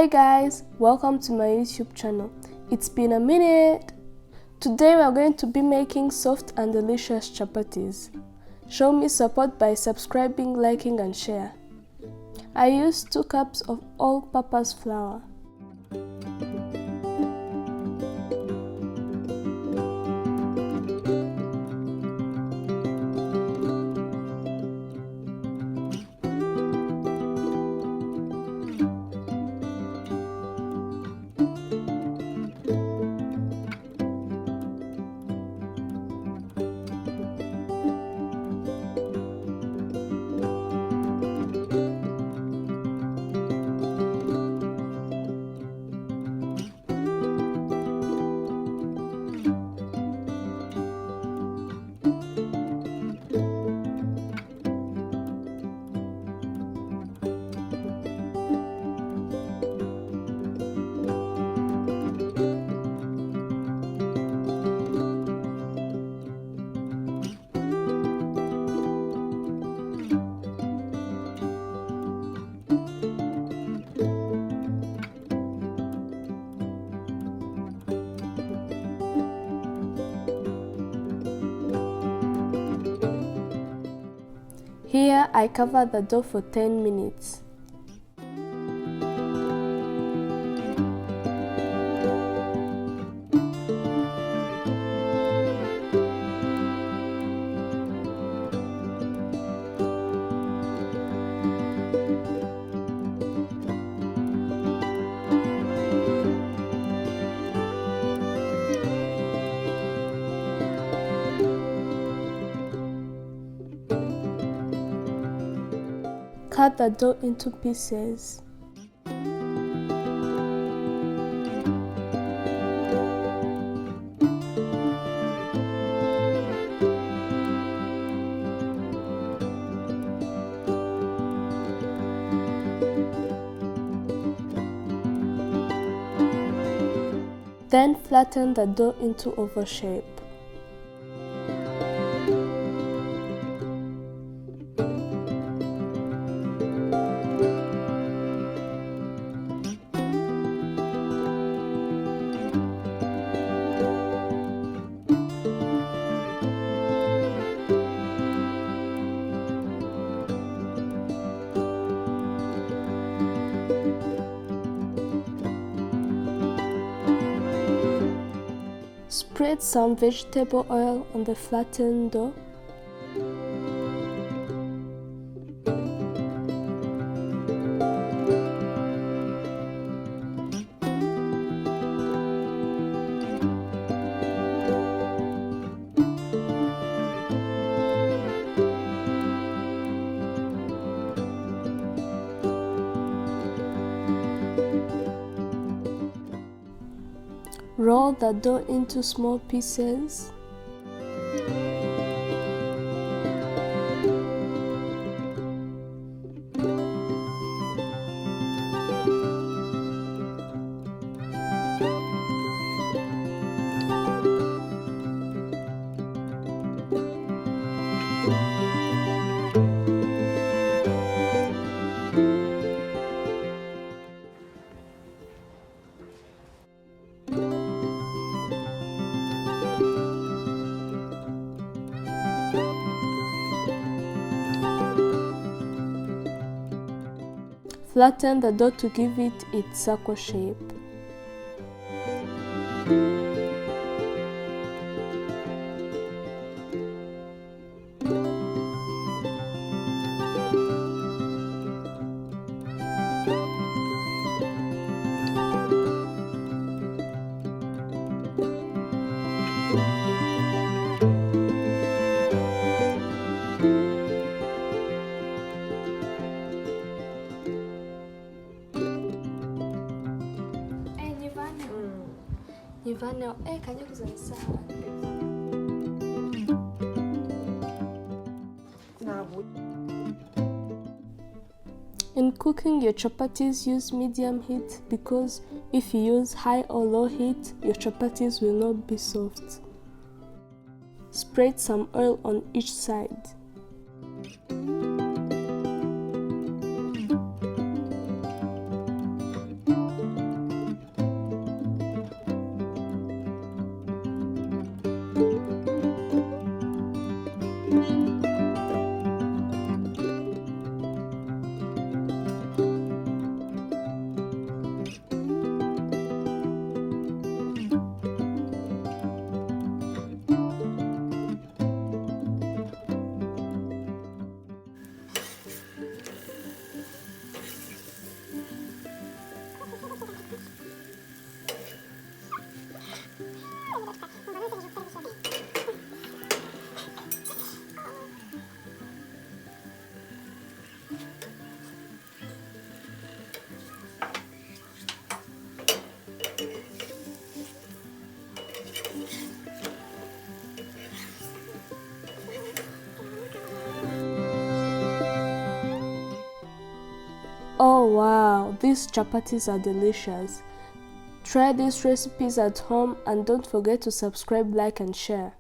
Hi guys, welcome to my YouTube channel. It's been a minute. Today we are going to be making soft and delicious chapatis. Show me support by subscribing, liking and share. I used 2 cups of all-purpose flour. Here I cover the dough for 10 minutes. Cut the dough into pieces. Then flatten the dough into oval shape. Spread some vegetable oil on the flattened dough. Roll the dough into small pieces. Flatten the dough to give it its circle shape. In cooking your chapatis, use medium heat because if you use high or low heat, your chapatis will not be soft. Spread some oil on each side. Wow, these chapatis are delicious. Try these recipes at home and don't forget to subscribe, like and share.